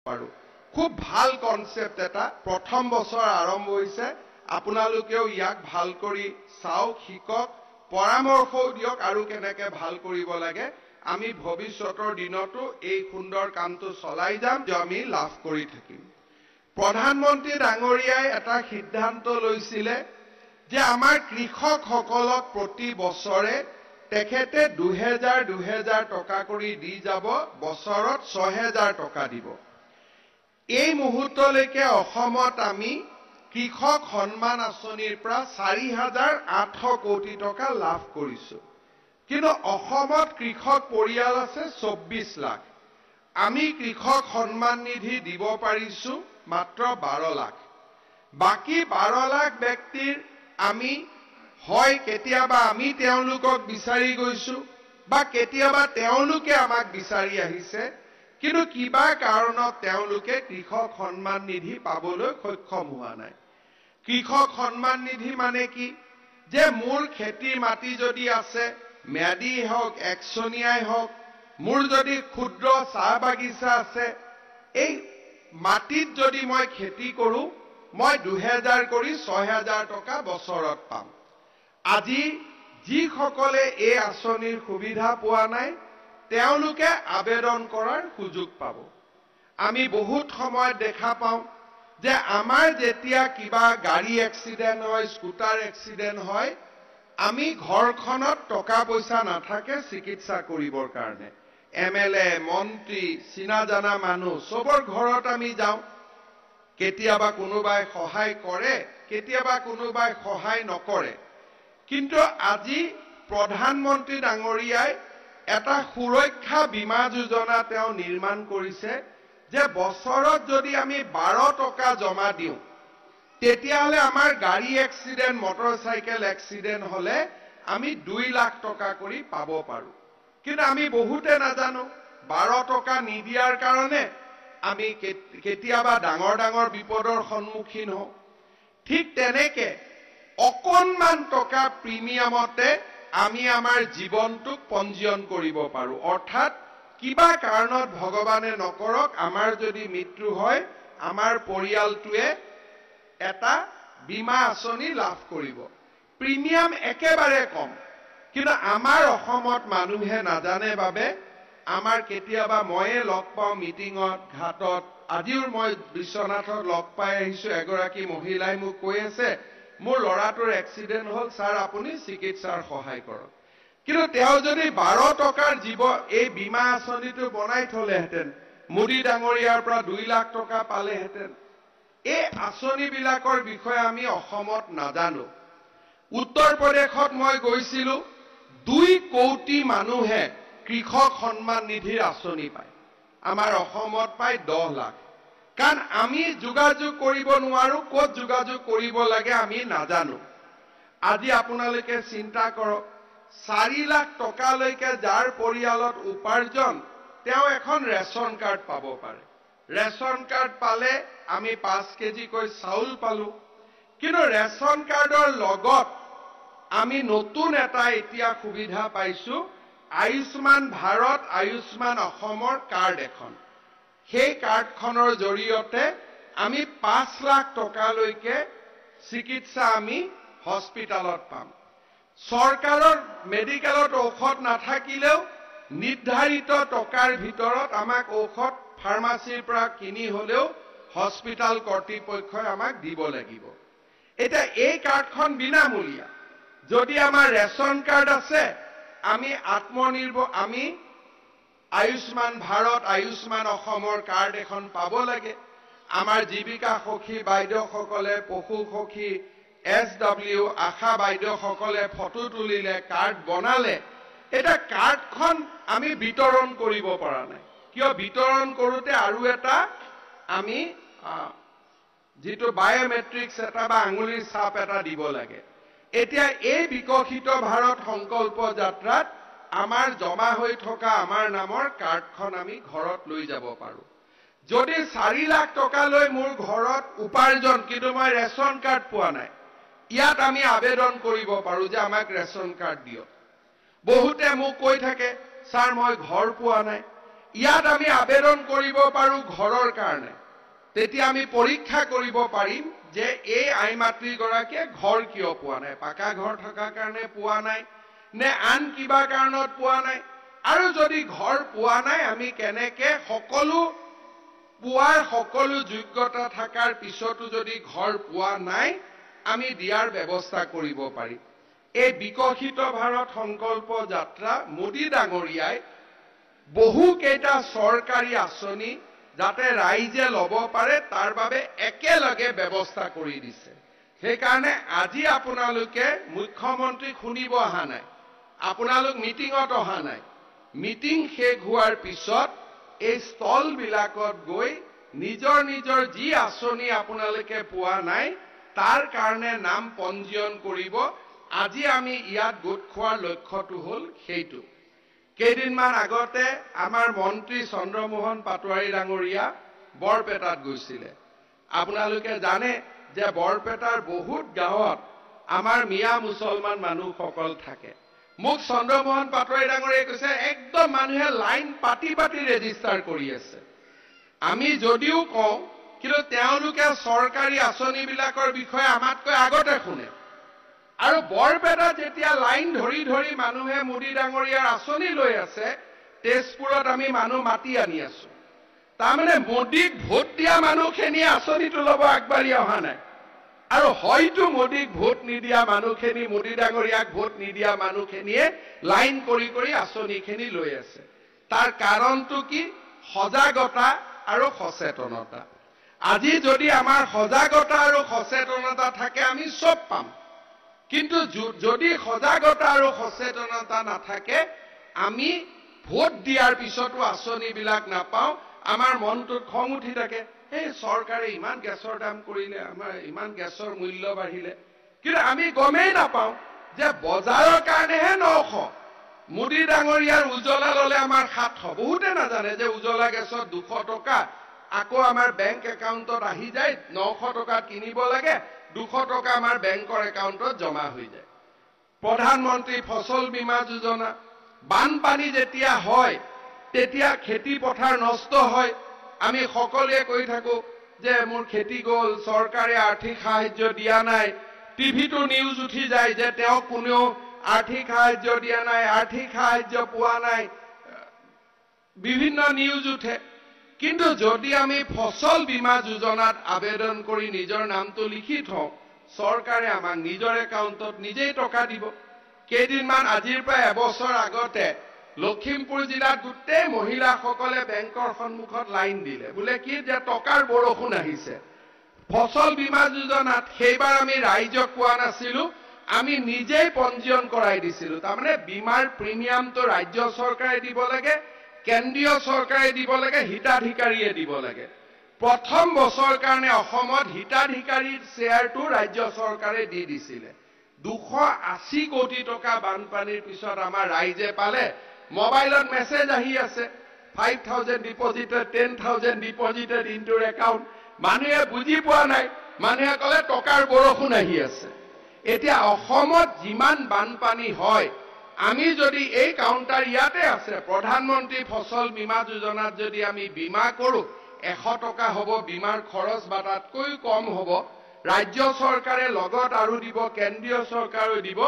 পাৰো খুব ভাল কনসেপ্ট এটা প্ৰথম বছৰ আৰম্ভ হৈছে আপোনালোকেও ইয়াক ভাল কৰি চাওক শিকক পৰামৰ্শও দিয়ক আৰু কেনেকৈ ভাল কৰিব লাগে আমি ভৱিষ্যতৰ দিনতো এই সুন্দৰ কামটো চলাই যাম যে আমি লাভ কৰি থাকিম প্ৰধানমন্ত্ৰী ডাঙৰীয়াই এটা সিদ্ধান্ত লৈছিলে যে আমাৰ কৃষকসকলক প্ৰতি বছৰে তেখেতে 2000 টকা কৰি দি যাব বছৰত 6000 টকা দিব এই মুহূৰ্তলৈকে অসমত আমি কৃষক সন্মান আঁচনিৰ পৰা 4800 কোটি টকা লাভ কৰিছো কিন্তু অসমত কৃষক পৰিয়াল আছে 24 লাখ আমি কৃষক সন্মান নিধি দিব পাৰিছো মাত্ৰ 12 লাখ বাকি 12 লাখ ব্যক্তিৰ আমি হয় কেতিয়াবা আমি তেওঁলোকক বিচাৰি গৈছো বা কেতিয়াবা তেওঁলোকে আমাক বিচাৰি আহিছে কিন্তু কিবা কাৰণত তেওঁলোকে কৃষক সন্মান নিধি পাবলৈ সক্ষম হোৱা নাই কৃষক সন্মান নিধি মানে কি যে মোৰ খেতিৰ মাটি যদি আছে ম্যাদী হওক একচনিয়াই হওক মোৰ যদি ক্ষুদ্ৰ চাহ বাগিচা আছে এই মাটিত যদি মই খেতি কৰো মই 2000 কৰি 6000 টকা বছৰত পাম আজি যিসকলে এই আঁচনিৰ সুবিধা পোৱা নাই তেওঁলোকে আবেদন কৰাৰ সুযোগ পাব আমি বহুত সময় দেখা পাওঁ যে আমাৰ যেতিয়া কিবা গাড়ী এক্সিডেন্ট হয় স্কুটাৰ এক্সিডেন্ট হয় আমি ঘৰখনত টকা পইচা নাথাকে চিকিৎসা কৰিবৰ কাৰণে এমএলএ মন্ত্ৰী চিনা জানা মানুহ সবৰ ঘৰত আমি যাওঁ কেতিয়াবা কোনোবাই সহায় কৰে কেতিয়াবা কোনোবাই সহায় নকৰে কিন্তু আজি প্ৰধানমন্ত্ৰী ডাঙৰীয়াই এটা সুৰক্ষা বীমা যোজনা তেওঁ নিৰ্মাণ কৰিছে যে বছৰত যদি আমি 12 টকা জমা দিওঁ তেতিয়াহলে আমাৰ গাড়ী এক্সিডেন্ট মটৰসাইকেল এক্সিডেন্ট হলে আমি 2 লাখ টকা কৰি পাব পাৰো কিন্তু আমি বহুতে নাজানো 12 টকা নিদিয়াৰ কাৰণে আমি কেতিয়াবা ডাঙৰ ডাঙৰ বিপদৰ সন্মুখীন হওঁ ঠিক তেনেকে অকনমান টকা প্ৰিমিয়ামতে আমি আমাৰ জীৱনটোক পঞ্জীয়ন কৰিব পাৰো অৰ্থাৎ কিবা কাৰণত ভগৱানে নকৰক আমাৰ যদি মৃত্যু হয় আমাৰ পৰিয়ালটোৱে এটা বীমা আঁচনি লাভ কৰিব প্ৰিমিয়াম একেবাৰে কম কিন্তু আমাৰ অসমত মানুহে নাজানে বাবে আমাৰ কেতিয়াবা ময়ে লগ পাওঁ মিটিঙত ঘাটত আজিও মই বিশ্বনাথত লগ পাই আহিছো এগৰাকী মহিলাই মোক কৈ আছে মোৰ লৰাটোৰ এক্সিডেন্ট হল স্যাৰ আপুনি চিকিৎসাৰ সহায় কৰক কিন্তু তেওঁ যদি 12 টকাৰ জীৱ এই বীমা আঁচনিটো বনাই থলেহেঁতেন মোদী ডাঙৰীয়াৰ পৰা 2 লাখ টকা পালেহেঁতেন এই আঁচনিবিলাকৰ বিষয়ে আমি অসমত নাজানো উত্তৰ প্ৰদেশত মই গৈছিলো 2 কোটি মানুহে কৃষক সন্মান নিধিৰ আঁচনি পায় আমাৰ অসমত পায় 10 লাখ কাৰণ আমি যোগাযোগ কৰিব নোৱাৰো ক'ত যোগাযোগ কৰিব লাগে আমি নাজানো আজি আপোনালোকে চিন্তা কৰক 4 লাখ টকালৈকে যাৰ পৰিয়ালত উপাৰ্জন তেওঁ এখন ৰেশন কাৰ্ড পাব পাৰে ৰেশন কাৰ্ড পালে আমি 5 কেজি কৈ চাউল পালো কিন্তু ৰেশন কাৰ্ডৰ লগত আমি নতুন এটা এতিয়া সুবিধা পাইছো আয়ুষ্মান ভাৰত আয়ুষ্মান অসমৰ কাৰ্ড এখন সেই কাৰ্ডখনৰ জৰিয়তে আমি 5 লাখ টকালৈকে চিকিৎসা আমি হস্পিটালত পাম চৰকাৰৰ মেডিকেলত ঔষধ নাথাকিলেও নিৰ্ধাৰিত টকাৰ ভিতৰত আমাক ঔষধ ফাৰ্মাসীৰ পৰা কিনি হলেও হস্পিটাল কৰ্তৃপক্ষই আমাক দিব লাগিব এটা এই কাৰ্ডখন বিনামূলীয়া যদি আমাৰ ৰেশন কাৰ্ড আছে আমি আত্মনিৰ্ভৰ আমি আয়ুষ্মান ভাৰত আয়ুষ্মান অসমৰ কাৰ্ড এখন পাব লাগে আমাৰ জীৱিকা সখী বাইদেউসকলে পশু সখী এছডব্লিউ আশা বাইদেউসকলে ফটো তুলিলে কাৰ্ড বনালে এটা কাৰ্ডখন আমি বিতৰণ কৰিব পৰা নাই কিয় বিতৰণ কৰোতে আৰু এটা আমি যেটো বায়োমেট্ৰিক্স এটা বা আঙুলিৰ ছাপ এটা দিব লাগে এতিয়া এই বিকশিত ভাৰত সংকল্প যাত্ৰাত আমাৰ জমা হৈ থকা আমাৰ নামৰ কাৰ্ডখন আমি ঘৰত লৈ যাব পাৰো যদি 4 লাখ টকা লৈ মোৰ ঘৰত উপাৰ্জন কিন্তু মই ৰেশন কাৰ্ড পোৱা নাই ইয়াত আমি আবেদন কৰিব পাৰো যে আমাক ৰেশন কাৰ্ড দিয়ক বহুতে মোক কৈ থাকে স্যাৰ মই ঘৰ পোৱা নাই ইয়াত আমি আবেদন কৰিব পাৰো ঘৰৰ কাৰণে তেতিয়া আমি পৰীক্ষা কৰিব পাৰিম যে এই আই মাতৃ গৰাকীয়ে ঘৰ কিয় পোৱা নাই পাকা ঘৰ থকাৰ কাৰণে পোৱা নাই নে আন কিবা কাৰণত পোৱা নাই আৰু যদি ঘৰ পোৱা নাই আমি কেনেকে সকলো পোৱাৰ সকলো যোগ্যতা থাকাৰ পিছতো যদি ঘৰ পোৱা নাই আমি দিয়াৰ ব্যৱস্থা কৰিব পাৰিম এই বিকশিত ভাৰত সংকল্প যাত্ৰা মোদী ডাঙৰীয়াই বহু কেইটা চৰকাৰী আঁচনি যাতে ৰাইজে ল'ব পাৰে তাৰ বাবে একেলগে ব্যৱস্থা কৰি দিছে সেইকাৰণে আজি আপোনালোকে মুখ্যমন্ত্ৰী শুনিব অহা নাই আপোনালোক মিটিঙত অহা নাই মিটিং শেষ হোৱাৰ পিছত এই স্থল বিলাকত গৈ নিজৰ নিজৰ যি আঁচনি আপোনালোকে পোৱা নাই তাৰ কাৰণে নাম পঞ্জীয়ন কৰিব আজি আমি ইয়াত গোট খোৱাৰ লক্ষ্যটো হ'ল সেইটো কেইদিনমান আগতে আমাৰ মন্ত্ৰী চন্দ্ৰমোহন পাটোৱাৰী ডাঙৰীয়া বৰপেটাত গৈছিলে আপোনালোকে জানে যে বৰপেটাৰ বহুত গাঁৱত আমাৰ মিয়া মুছলমান মানুহসকল থাকে মোক চন্দ্ৰমোহন পাটোৱাৰী ডাঙৰীয়াই কৈছে একদম মানুহে লাইন পাতি পাতি ৰেজিষ্টাৰ কৰি আছে আমি যদিও কওঁ কিন্তু তেওঁলোকে চৰকাৰী আঁচনিবিলাকৰ বিষয়ে আমাতকৈ আগতে শুনে আৰু বৰপেটা যেতিয়া লাইন ধৰি ধৰি মানুহে মোদী ডাঙৰীয়াৰ আঁচনি লৈ আছে তেজপুৰত আমি মানুহ মাতি আনি আছো তাৰমানে মোদীক ভোট দিয়া মানুহখিনি আঁচনিটো ল'ব আগবাঢ়ি অহা নাই আৰু হয়তো মোদীক ভোট নিদিয়া মানুহখিনি মোদী ডাঙৰীয়াক ভোট নিদিয়া মানুহখিনিয়ে লাইন কৰি কৰি আঁচনিখিনি লৈ আছে তাৰ কাৰণটো কি সজাগতা আৰু সচেতনতা আজি যদি আমাৰ সজাগতা আৰু সচেতনতা থাকে আমি সব পাম কিন্তু যদি সজাগতা আৰু সচেতনতা নাথাকে আমি ভোট দিয়াৰ পিছতো আঁচনিবিলাক নাপাওঁ আমাৰ মনটোত খং উঠি থাকে এই চৰকাৰে ইমান গেছৰ দাম কৰিলে আমাৰ ইমান গেছৰ মূল্য বাঢ়িলে কিন্তু আমি গমেই নাপাওঁ যে বজাৰৰ কাৰণেহে 900 মোদী ডাঙৰীয়াৰ উজ্জ্বলা ললে আমাৰ 700 বহুতে নাজানে যে উজ্জ্বলা গেছত 200 টকা আকৌ আমাৰ বেংক একাউণ্টত আহি যায় 900 টকা কিনিব লাগে 200 টকা আমাৰ বেংকৰ একাউণ্টত জমা হৈ যায় প্ৰধানমন্ত্ৰী ফসল বীমা যোজনা বানপানী যেতিয়া হয় তেতিয়া খেতি পথাৰ নষ্ট হয় আমি সকলোৱে কৈ থাকো যে মোৰ খেতি গল চৰকাৰে আৰ্থিক সাহায্য দিয়া নাই টিভিটো নিউজ উঠি যায় যে তেওঁ কোনেও আৰ্থিক সাহায্য দিয়া নাই আৰ্থিক সাহায্য পোৱা নাই বিভিন্ন নিউজ উঠে কিন্তু যদি আমি ফসল বীমা যোজনাত আবেদন কৰি নিজৰ নামটো লিখি থওঁ চৰকাৰে আমাক নিজৰ একাউণ্টত নিজেই টকা দিব কেইদিনমান আজিৰ প্ৰায় এবছৰ আগতে লখিমপুৰ জিলাত গোটেই মহিলাসকলে বেংকৰ সন্মুখত লাইন দিলে বোলে কি যে টকাৰ বৰষুণ আহিছে ফসল বীমা যোজনাত সেইবাৰ আমি ৰাইজক কোৱা নাছিলো আমি নিজেই পঞ্জীয়ন কৰাই দিছিলো তাৰমানে বীমাৰ প্ৰিমিয়ামটো ৰাজ্য চৰকাৰে দিব লাগে কেন্দ্ৰীয় চৰকাৰে দিব লাগে হিতাধিকাৰীয়ে দিব লাগে প্ৰথম বছৰ কাৰণে অসমত হিতাধিকাৰীৰ শ্বেয়াৰটো ৰাজ্য চৰকাৰে দি দিছিলে 280 কোটি টকা বানপানীৰ পিছত আমাৰ ৰাইজে পালে মোবাইলত মেছেজ আহি আছে 5000 ডিপজিটেড 10000 ডিপজিটেড ইনটু একাউণ্ট মানুহে বুজি পোৱা নাই মানুহে কলে টকাৰ বৰষুণ আহি আছে এতিয়া অসমত যিমান বানপানী হয় আমি যদি এই কাউন্টাৰ ইয়াতে আছে প্ৰধানমন্ত্ৰী ফসল বীমা যোজনাত যদি আমি বীমা কৰো 100 টকা হ'ব বীমাৰ খৰচ বা তাতকৈ কম হ'ব ৰাজ্য চৰকাৰে লগত আৰু দিব কেন্দ্ৰীয় চৰকাৰেও দিব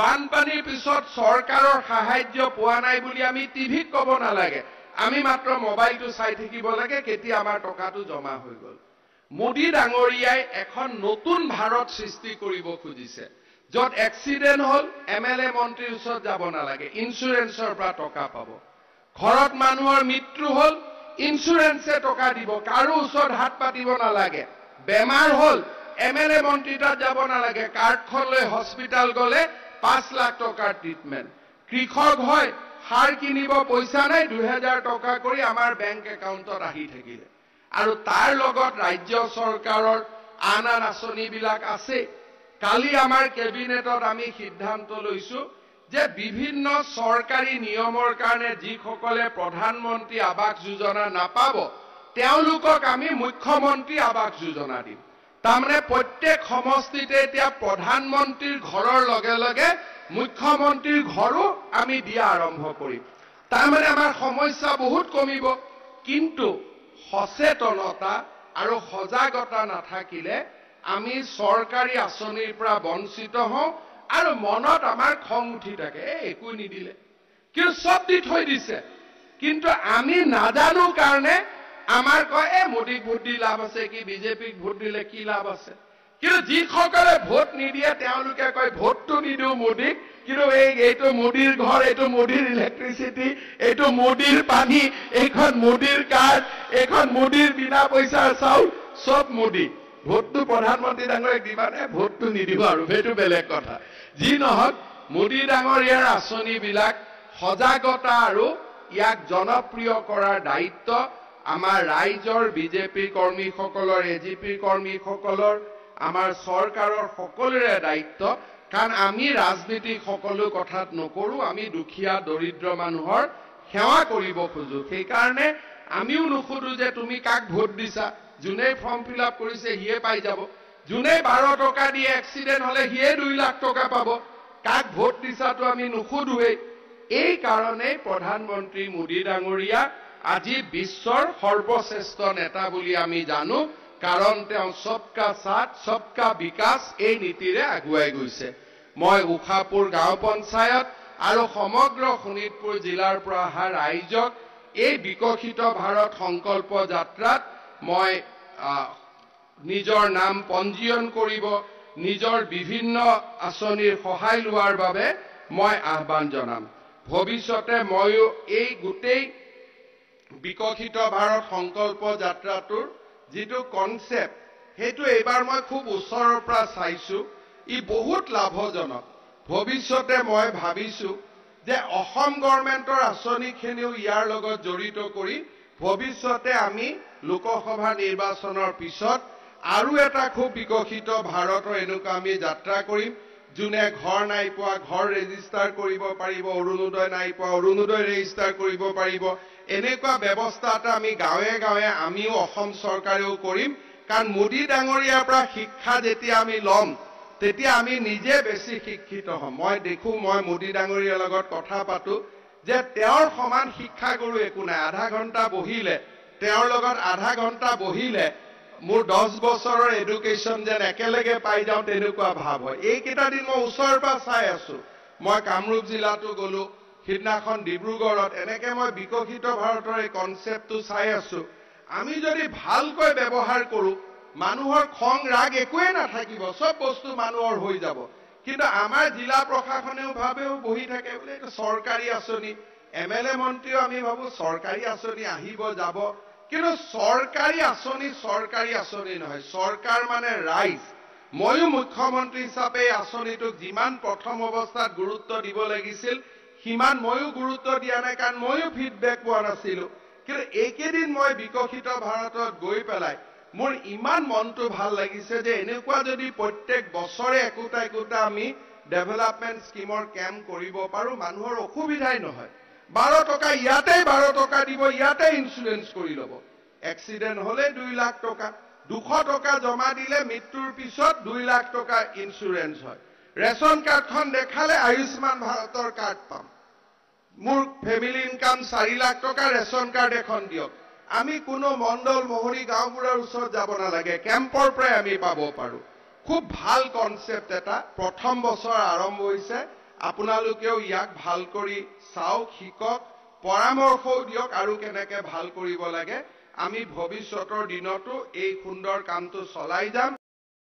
বানপানীৰ পিছত চৰকাৰৰ সাহায্য পোৱা নাই বুলি আমি টিভিত ক'ব নালাগে আমি মাত্ৰ মোবাইলটো চাই থাকিব লাগে কেতিয়া আমাৰ টকাটো জমা হৈ গ'ল মোদী ডাঙৰীয়াই এখন নতুন ভাৰত সৃষ্টি কৰিব খুজিছে যত এক্সিডেন্ট হল এমএলএ মন্ত্ৰীৰ ওচৰত যাব নালাগে ইন্সুৰেন্সৰ পৰা টকা পাব ঘৰত মানুহৰ মৃত্যু হল ইন্সুৰেন্সে টকা দিব কাৰো ওচৰত হাত পাতিব নালাগে বেমাৰ হল এমএলএ মন্ত্ৰীৰ তাত যাব নালাগে কাৰ্ডখন লৈ হস্পিটাল গলে 5 লাখ টকাৰ ট্ৰিটমেন্ট কৃষক হয় সাৰ কিনিব পইচা নাই 2000 টকা কৰি আমাৰ বেংক একাউণ্টত আহি থাকিলে আৰু তাৰ লগত ৰাজ্য চৰকাৰৰ আন আঁচনিবিলাক আছে কালি আমাৰ কেবিনেটত আমি সিদ্ধান্ত লৈছো যে বিভিন্ন চৰকাৰী নিয়মৰ কাৰণে যিসকলে প্ৰধানমন্ত্ৰী আৱাস যোজনা নাপাব তেওঁলোকক আমি মুখ্যমন্ত্ৰী আৱাস যোজনা দিম তাৰমানে প্ৰত্যেক সমষ্টিতে এতিয়া প্ৰধানমন্ত্ৰীৰ ঘৰৰ লগে লগে মুখ্যমন্ত্ৰীৰ ঘৰো আমি দিয়া আৰম্ভ কৰিম তাৰমানে আমাৰ সমস্যা বহুত কমিব কিন্তু সচেতনতা আৰু সজাগতা নাথাকিলে আমি চৰকাৰী আঁচনিৰ পৰা বঞ্চিত হওঁ আৰু মনত আমাৰ খং উঠি থাকে একো নিদিলে কিন্তু সব দি থৈ দিছে কিন্তু আমি নাজানো কাৰণে আমাৰ কয় মোদীক ভোট দি লাভ আছে কি বিজেপিক ভোট দিলে কি লাভ আছে কিন্তু যিসকলে ভোট নিদিয়ে তেওঁলোকে কয় ভোটটো নিদিও মোদীক কিন্তু এইটো মোদীৰ ঘৰ এইটো মোদীৰ ইলেক্ট্ৰিচিটি এইটো মোদীৰ পানী এইখন মোদীৰ কাৰ্ড এইখন মোদীৰ বিনা পইচাৰ চাউল সব মোদী ভোটটো প্ৰধানমন্ত্ৰী ডাঙৰীয়াক দিবানে ভোটটো নিদিব আৰু সেইটো বেলেগ কথা যি নহওক মোদী ডাঙৰীয়াৰ আঁচনিবিলাক সজাগতা আৰু ইয়াক জনপ্ৰিয় কৰাৰ দায়িত্ব আমাৰ ৰাইজৰ বিজেপি কৰ্মীসকলৰ এজিপি কৰ্মীসকলৰ আমাৰ চৰকাৰৰ সকলোৰে দায়িত্ব কাৰণ আমি ৰাজনীতিক সকলো কথাত নকৰো আমি দুখীয়া দৰিদ্ৰ মানুহৰ সেৱা কৰিব খোজো সেই কাৰণে আমিও নুখুদো যে তুমি কাক ভোট দিছা যোনে ফৰ্ম ফিল আপ কৰিছে হিয়ে পাই যাব যোনে 12 টকা দি এক্সিডেন্ট হলে হিয়ে 2 লাখ টকা পাব কাক ভোট দিছাটো আমি নুখুদোৱে এই কাৰণে প্ৰধানমন্ত্ৰী মোদী ডাঙৰীয়া আজি বিশ্বৰ সৰ্বশ্ৰেষ্ঠ নেতা বুলি আমি জানো কাৰণ তেওঁ সবকা সাথ সবকা বিকাশ এই নীতিৰে আগুৱাই গৈছে মই উখাপুৰ গাঁও পঞ্চায়ত আৰু সমগ্ৰ শোণিতপুৰ জিলাৰ পৰা অহা ৰাইজক এই বিকশিত ভাৰত সংকল্প যাত্ৰাত মই নিজৰ নাম পঞ্জীয়ন কৰিব নিজৰ বিভিন্ন আঁচনিৰ সহায় লোৱাৰ বাবে মই আহ্বান জনাম ভৱিষ্যতে ময়ো এই গোটেই বিকশিত ভাৰত সংকল্প যাত্ৰাটোৰ যিটো কনসেপ্ট হেতু এবাৰ মই খুব ওচৰৰ পৰা চাইছো ই বহুত লাভজনক ভৱিষ্যতে মই ভাবিছো যে অসম গভৰ্ণমেণ্টৰ আঁচনিখিনিও ইয়াৰ লগত জড়িত কৰি ভৱিষ্যতে আমি লোকসভা নিৰ্বাচনৰ পিছত আৰু এটা খুব বিকশিত ভাৰতৰ এনেকুৱা আমি যাত্ৰা কৰিম যোনে ঘৰ নাই পোৱা ঘৰ ৰেজিষ্টাৰ কৰিব পাৰিব অৰুণোদয় নাই পোৱা অৰুণোদয় ৰেজিষ্টাৰ কৰিব পাৰিব এনেকুৱা ব্যৱস্থা এটা আমি গাঁৱে গাঁৱে আমিও অসম চৰকাৰেও কৰিম কাৰণ মোদী ডাঙৰীয়াৰ পৰা শিক্ষা যেতিয়া আমি ল'ম তেতিয়া আমি নিজে বেছি শিক্ষিত হ'ম মই দেখো মই মোদী ডাঙৰীয়াৰ লগত কথা পাতো যে তেওঁৰ সমান শিক্ষাগুৰু একো নাই আধা ঘণ্টা বহিলে তেওঁৰ লগত আধা ঘণ্টা বহিলে মোৰ 10 বছৰৰ এডুকেশ্যন যেন একেলগে পাই যাওঁ তেনেকুৱা ভাৱ হয় এইকেইটা দিন মই ওচৰৰ পৰা চাই আছো মই কামৰূপ জিলাতো গলো সিদিনাখন ডিব্ৰুগড়ত এনেকে মই বিকশিত ভাৰতৰ এই কনসেপ্টটো চাই আছো আমি যদি ভালকৈ ব্যৱহাৰ কৰো মানুহৰ খং ৰাগ একোৱে নাথাকিব সব বস্তু মানুহৰ হৈ যাব কিন্তু আমাৰ জিলা প্ৰশাসনেও ভাবেও বহি থাকে বোলে এটা চৰকাৰী আঁচনি এমএলএ মন্ত্ৰীও আমি ভাবো চৰকাৰী আঁচনি আহিব যাব কিন্তু চৰকাৰী আঁচনি নহয় চৰকাৰ মানে ৰাইজ ময়ো মুখ্যমন্ত্ৰী হিচাপে আঁচনিটোক যিমান প্ৰথম অৱস্থাত গুৰুত্ব দিব লাগিছিল সিমান ময়ো গুৰুত্ব দিয়া নাই কাৰণ ময়ো ফিডবেক পোৱা নাছিলো কিন্তু এইকেইদিন মই বিকশিত ভাৰতত গৈ পেলাই মোৰ ইমান মনটো ভাল লাগিছে যে এনেকুৱা যদি প্ৰত্যেক বছৰে একোটা আমি ডেভেলপমেন্ট স্কিমৰ কেম্প কৰিব পাৰো মানুহৰ অসুবিধাই নহয় 12 টকা ইয়াতে 12 টকা দিব ইয়াতে ইন্সুৰেন্স কৰি ল'ব এক্সিডেন্ট হলে 2 লাখ টকা 200 টকা জমা দিলে মৃত্যুৰ পিছত 2 লাখ টকা ইন্সুৰেন্স হয় ৰেশন কাৰ্ডখন দেখালে আয়ুষ্মান ভাৰতৰ কাৰ্ড পাম মোৰ ফ্যামিলি ইনকাম 4 লাখ টকা ৰেশন কাৰ্ড এখন দিয়ক আমি কোনো মণ্ডল মহৰী গাঁওবোৰৰ ওচৰত যাব নালাগে কেম্পৰ পৰাই আমি পাব পাৰো খুব ভাল কনসেপ্ট এটা প্ৰথম বছৰ আৰম্ভ হৈছে আপোনালোকেও ইয়াক ভাল কৰি চাওক শিকক পৰামৰ্শও দিয়ক আৰু কেনেকৈ ভাল কৰিব লাগে আমি ভৱিষ্যতৰ দিনতো এই সুন্দৰ কামটো চলাই যাম